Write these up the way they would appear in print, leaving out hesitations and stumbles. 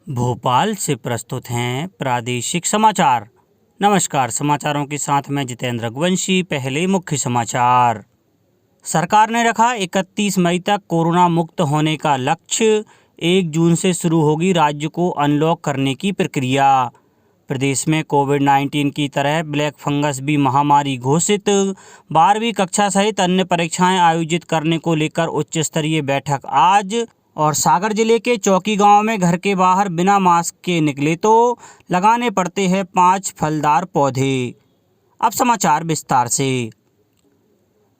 भोपाल से प्रस्तुत हैं प्रादेशिक समाचार। नमस्कार, समाचारों के साथ मैं जितेंद्र रघुवंशी। पहले मुख्य समाचार। सरकार ने रखा 31 मई तक कोरोना मुक्त होने का लक्ष्य। 1 जून से शुरू होगी राज्य को अनलॉक करने की प्रक्रिया। प्रदेश में कोविड-19 की तरह ब्लैक फंगस भी महामारी घोषित। 12वीं कक्षा सहित अन्य परीक्षाएं आयोजित करने को लेकर उच्च स्तरीय बैठक आज। और सागर जिले के चौकी गांव में घर के बाहर बिना मास्क के निकले तो लगाने पड़ते हैं 5 फलदार पौधे। अब समाचार विस्तार से।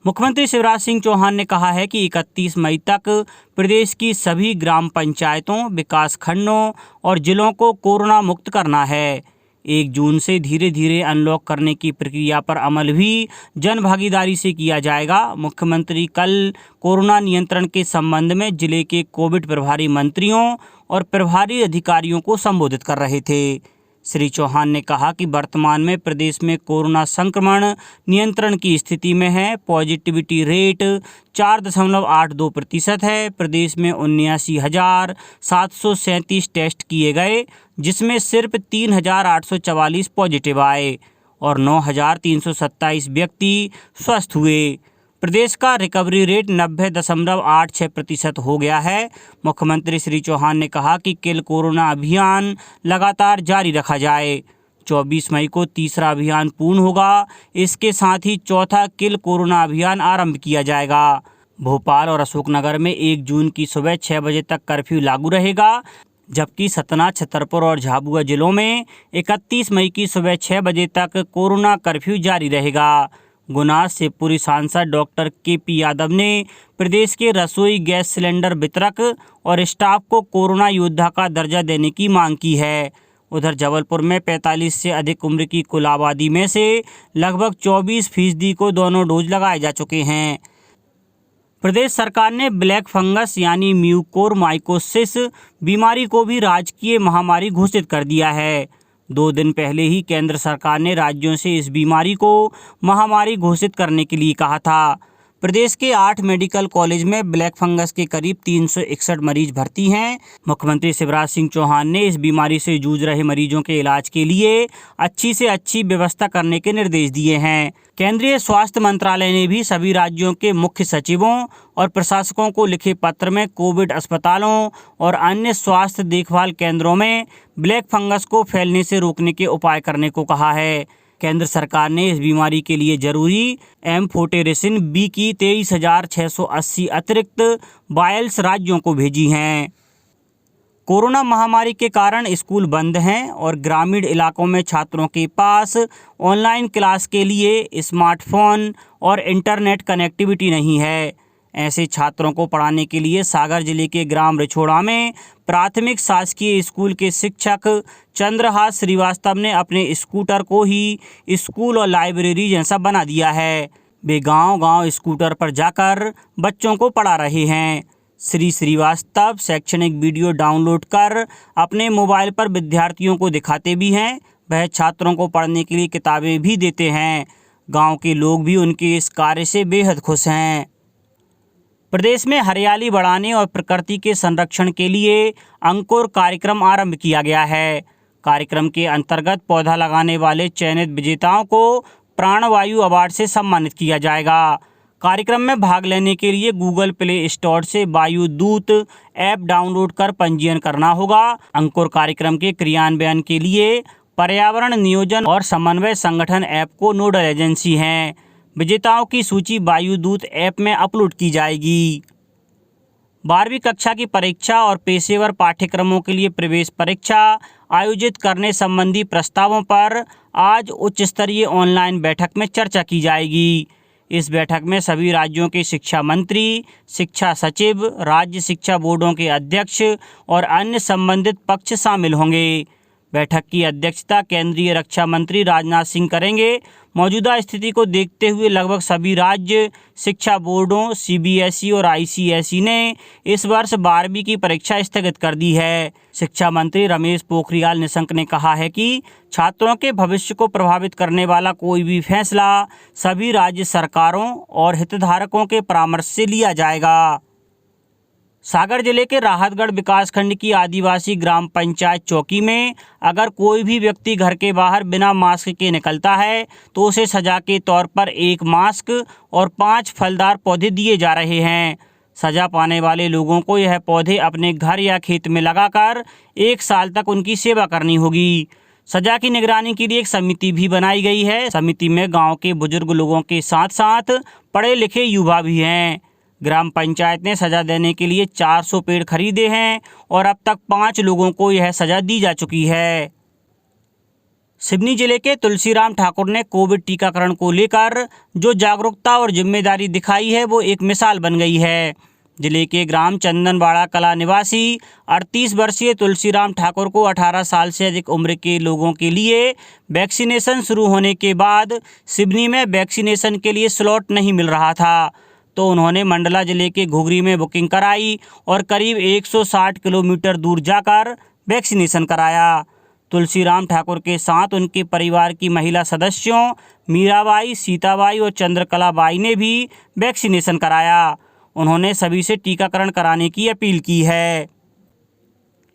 मुख्यमंत्री शिवराज सिंह चौहान ने कहा है कि 31 मई तक प्रदेश की सभी ग्राम पंचायतों, विकास खंडों और जिलों को कोरोना मुक्त करना है। 1 जून से धीरे धीरे अनलॉक करने की प्रक्रिया पर अमल भी जन भागीदारी से किया जाएगा। मुख्यमंत्री कल कोरोना नियंत्रण के संबंध में जिले के कोविड प्रभारी मंत्रियों और प्रभारी अधिकारियों को संबोधित कर रहे थे। श्री चौहान ने कहा कि वर्तमान में प्रदेश में कोरोना संक्रमण नियंत्रण की स्थिति में है। पॉजिटिविटी रेट 4.82% है। प्रदेश में 79,737 टेस्ट किए गए, जिसमें सिर्फ 3,844 पॉजिटिव आए और 9,327 व्यक्ति स्वस्थ हुए। प्रदेश का रिकवरी रेट 90.86% हो गया है। मुख्यमंत्री श्री चौहान ने कहा कि किल कोरोना अभियान लगातार जारी रखा जाए। 24 मई को तीसरा अभियान पूर्ण होगा। इसके साथ ही चौथा किल कोरोना अभियान आरंभ किया जाएगा। भोपाल और अशोकनगर में 1 जून की सुबह 6 बजे तक कर्फ्यू लागू रहेगा, जबकि सतना, छतरपुर और झाबुआ जिलों में 31 मई की सुबह 6 बजे तक कोरोना कर्फ्यू जारी रहेगा। गुना शिवपुरी सांसद डॉक्टर के.पी. यादव ने प्रदेश के रसोई गैस सिलेंडर वितरक और स्टाफ को कोरोना योद्धा का दर्जा देने की मांग की है। उधर जबलपुर में 45 से अधिक उम्र की कुल आबादी में से लगभग 24% को दोनों डोज लगाए जा चुके हैं। प्रदेश सरकार ने ब्लैक फंगस यानी म्यूकोरमाइकोसिस बीमारी को भी राजकीय महामारी घोषित कर दिया है। 2 दिन पहले ही केंद्र सरकार ने राज्यों से इस बीमारी को महामारी घोषित करने के लिए कहा था। प्रदेश के 8 मेडिकल कॉलेज में ब्लैक फंगस के करीब 361 मरीज भर्ती हैं। मुख्यमंत्री शिवराज सिंह चौहान ने इस बीमारी से जूझ रहे मरीजों के इलाज के लिए अच्छी से अच्छी व्यवस्था करने के निर्देश दिए हैं। केंद्रीय स्वास्थ्य मंत्रालय ने भी सभी राज्यों के मुख्य सचिवों और प्रशासकों को लिखे पत्र में कोविड अस्पतालों और अन्य स्वास्थ्य देखभाल केंद्रों में ब्लैक फंगस को फैलने से रोकने के उपाय करने को कहा है। केंद्र सरकार ने इस बीमारी के लिए जरूरी एम्फोटेरिसिन बी की 23,680 अतिरिक्त वायल्स राज्यों को भेजी हैं। कोरोना महामारी के कारण स्कूल बंद हैं और ग्रामीण इलाकों में छात्रों के पास ऑनलाइन क्लास के लिए स्मार्टफोन और इंटरनेट कनेक्टिविटी नहीं है। ऐसे छात्रों को पढ़ाने के लिए सागर जिले के ग्राम रिछोड़ा में प्राथमिक शासकीय स्कूल के शिक्षक चंद्रहास श्रीवास्तव ने अपने स्कूटर को ही स्कूल और लाइब्रेरी जैसा बना दिया है। वे गांव-गांव स्कूटर पर जाकर बच्चों को पढ़ा रहे हैं। श्री श्रीवास्तव शैक्षणिक वीडियो डाउनलोड कर अपने मोबाइल पर विद्यार्थियों को दिखाते भी हैं। वह छात्रों को पढ़ने के लिए किताबें भी देते हैं। गाँव के लोग भी उनके इस कार्य से बेहद खुश हैं। प्रदेश में हरियाली बढ़ाने और प्रकृति के संरक्षण के लिए अंकुर कार्यक्रम आरंभ किया गया है। कार्यक्रम के अंतर्गत पौधा लगाने वाले चयनित विजेताओं को प्राणवायु अवार्ड से सम्मानित किया जाएगा। कार्यक्रम में भाग लेने के लिए गूगल प्ले स्टोर से वायु दूत ऐप डाउनलोड कर पंजीयन करना होगा। अंकुर कार्यक्रम के क्रियान्वयन के लिए पर्यावरण नियोजन और समन्वय संगठन ऐप को नोडल एजेंसी हैं। विजेताओं की सूची वायुदूत ऐप में अपलोड की जाएगी। 12वीं कक्षा की परीक्षा और पेशेवर पाठ्यक्रमों के लिए प्रवेश परीक्षा आयोजित करने संबंधी प्रस्तावों पर आज उच्च स्तरीय ऑनलाइन बैठक में चर्चा की जाएगी। इस बैठक में सभी राज्यों के शिक्षा मंत्री, शिक्षा सचिव, राज्य शिक्षा बोर्डों के अध्यक्ष और अन्य संबंधित पक्ष शामिल होंगे। बैठक की अध्यक्षता केंद्रीय रक्षा मंत्री राजनाथ सिंह करेंगे। मौजूदा स्थिति को देखते हुए लगभग सभी राज्य शिक्षा बोर्डों, सीबीएसई और आईसीएसई ने इस वर्ष 12वीं की परीक्षा स्थगित कर दी है। शिक्षा मंत्री रमेश पोखरियाल निशंक ने कहा है कि छात्रों के भविष्य को प्रभावित करने वाला कोई भी फैसला सभी राज्य सरकारों और हितधारकों के परामर्श से लिया जाएगा। सागर जिले के राहतगढ़ विकासखंड की आदिवासी ग्राम पंचायत चौकी में अगर कोई भी व्यक्ति घर के बाहर बिना मास्क के निकलता है तो उसे सजा के तौर पर 1 मास्क और 5 फलदार पौधे दिए जा रहे हैं। सजा पाने वाले लोगों को यह पौधे अपने घर या खेत में लगाकर 1 साल तक उनकी सेवा करनी होगी। सजा की निगरानी के लिए एक समिति भी बनाई गई है। समिति में गाँव के बुजुर्ग लोगों के साथ साथ पढ़े लिखे युवा भी हैं। ग्राम पंचायत ने सजा देने के लिए 400 पेड़ खरीदे हैं और अब तक 5 लोगों को यह सजा दी जा चुकी है। सिवनी जिले के तुलसीराम ठाकुर ने कोविड टीकाकरण को लेकर जो जागरूकता और जिम्मेदारी दिखाई है वो एक मिसाल बन गई है। जिले के ग्राम चंदनवाड़ा कला निवासी 38 वर्षीय तुलसीराम ठाकुर को 18 साल से अधिक उम्र के लोगों के लिए वैक्सीनेशन शुरू होने के बाद सिवनी में वैक्सीनेशन के लिए स्लॉट नहीं मिल रहा था, तो उन्होंने मंडला जिले के घुघरी में बुकिंग कराई और करीब 160 किलोमीटर दूर जाकर वैक्सीनेशन कराया। तुलसीराम ठाकुर के साथ उनके परिवार की महिला सदस्यों मीराबाई, सीताबाई और चंद्रकला बाई ने भी वैक्सीनेशन कराया। उन्होंने सभी से टीकाकरण कराने की अपील की है।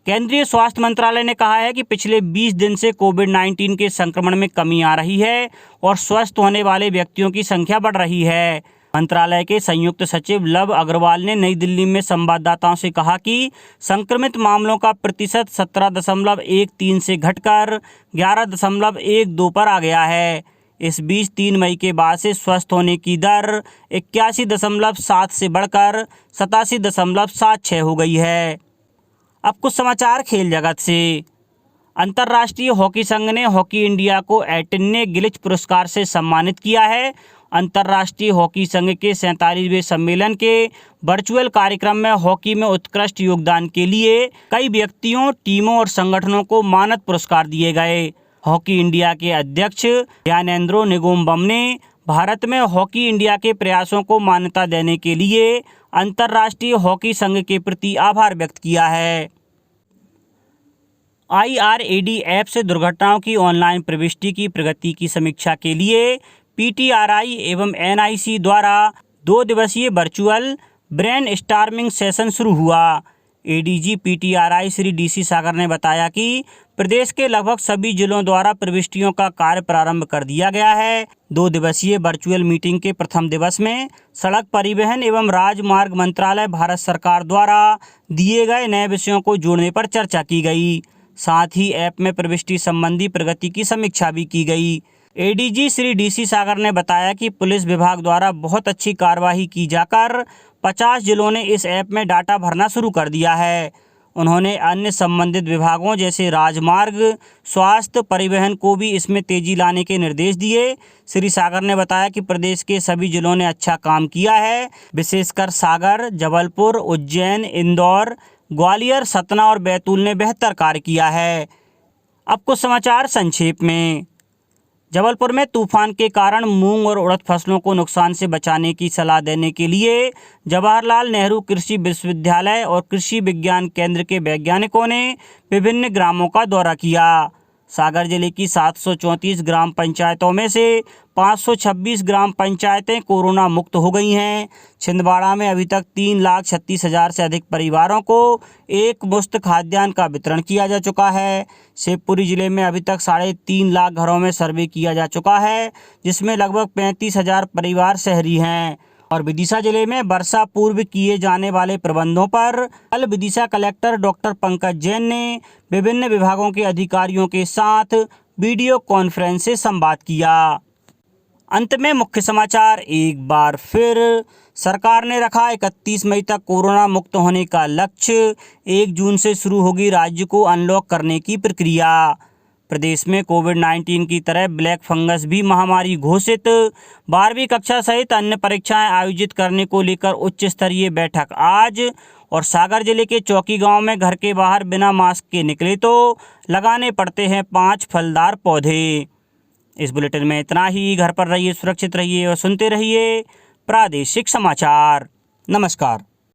केंद्रीय स्वास्थ्य मंत्रालय ने कहा है कि पिछले 20 दिन से कोविड-19 के संक्रमण में कमी आ रही है और स्वस्थ होने वाले व्यक्तियों की संख्या बढ़ रही है। मंत्रालय के संयुक्त सचिव लव अग्रवाल ने नई दिल्ली में संवाददाताओं से कहा कि संक्रमित मामलों का प्रतिशत 17.13 से घटकर 11.12 पर आ गया है। इस बीच 3 मई के बाद से स्वस्थ होने की दर 81.7 से बढ़कर 87.76 हो गई है। अब कुछ समाचार खेल जगत से। अंतर्राष्ट्रीय हॉकी संघ ने हॉकी इंडिया को एटिन्ने गिलिच पुरस्कार से सम्मानित किया है। अंतर्राष्ट्रीय हॉकी संघ के 47वें सम्मेलन के वर्चुअल कार्यक्रम में हॉकी में उत्कृष्ट योगदान के लिए कई व्यक्तियों, टीमों और संगठनों को मानद पुरस्कार दिए गए। हॉकी इंडिया के अध्यक्ष ज्ञानेंद्रो निगोम्बम ने भारत में हॉकी इंडिया के प्रयासों को मान्यता देने के लिए अंतर्राष्ट्रीय हॉकी संघ के प्रति आभार व्यक्त किया है। IRAD ऐप से दुर्घटनाओं की ऑनलाइन प्रविष्टि की प्रगति की समीक्षा के लिए PTRI एवं NIC द्वारा 2 दिवसीय वर्चुअल ब्रेन स्टॉर्मिंग सेशन शुरू हुआ। ADG PTRI श्री DC सागर ने बताया कि प्रदेश के लगभग सभी जिलों द्वारा प्रविष्टियों का कार्य प्रारंभ कर दिया गया है। 2 दिवसीय वर्चुअल मीटिंग के प्रथम दिवस में सड़क परिवहन एवं राजमार्ग मंत्रालय भारत सरकार द्वारा दिए गए नए विषयों को जोड़ने पर चर्चा की गई। साथ ही ऐप में प्रविष्टि संबंधी प्रगति की समीक्षा भी की गई। ADG श्री DC सागर ने बताया कि पुलिस विभाग द्वारा बहुत अच्छी कार्यवाही की जाकर 50 जिलों ने इस ऐप में डाटा भरना शुरू कर दिया है। उन्होंने अन्य संबंधित विभागों जैसे राजमार्ग, स्वास्थ्य, परिवहन को भी इसमें तेजी लाने के निर्देश दिए। श्री सागर ने बताया कि प्रदेश के सभी जिलों ने अच्छा काम किया है। विशेषकर सागर, जबलपुर, उज्जैन, इंदौर, ग्वालियर, सतना और बैतूल ने बेहतर कार्य किया है। अब कुछ समाचार संक्षेप में। जबलपुर में तूफान के कारण मूंग और उड़द फसलों को नुकसान से बचाने की सलाह देने के लिए जवाहरलाल नेहरू कृषि विश्वविद्यालय और कृषि विज्ञान केंद्र के वैज्ञानिकों ने विभिन्न ग्रामों का दौरा किया। सागर जिले की 734 ग्राम पंचायतों में से 526 ग्राम पंचायतें कोरोना मुक्त हो गई हैं। छिंदवाड़ा में अभी तक 3,36,000 से अधिक परिवारों को एक मुश्त खाद्यान्न का वितरण किया जा चुका है। शिवपुरी जिले में अभी तक 3.5 लाख घरों में सर्वे किया जा चुका है, जिसमें लगभग 35,000 परिवार शहरी हैं। और विदिशा जिले में वर्षा पूर्व किए जाने वाले प्रबंधों पर कल विदिशा कलेक्टर डॉक्टर पंकज जैन ने विभिन्न विभागों के अधिकारियों के साथ वीडियो कॉन्फ्रेंस से संवाद किया। अंत में मुख्य समाचार एक बार फिर। सरकार ने रखा 31 मई तक कोरोना मुक्त होने का लक्ष्य। 1 जून से शुरू होगी राज्य को अनलॉक करने की प्रक्रिया। प्रदेश में कोविड-19 की तरह ब्लैक फंगस भी महामारी घोषित। 12वीं कक्षा सहित अन्य परीक्षाएं आयोजित करने को लेकर उच्च स्तरीय बैठक आज। और सागर जिले के चौकी गांव में घर के बाहर बिना मास्क के निकले तो लगाने पड़ते हैं 5 फलदार पौधे। इस बुलेटिन में इतना ही। घर पर रहिए, सुरक्षित रहिए और सुनते रहिए प्रादेशिक समाचार। नमस्कार।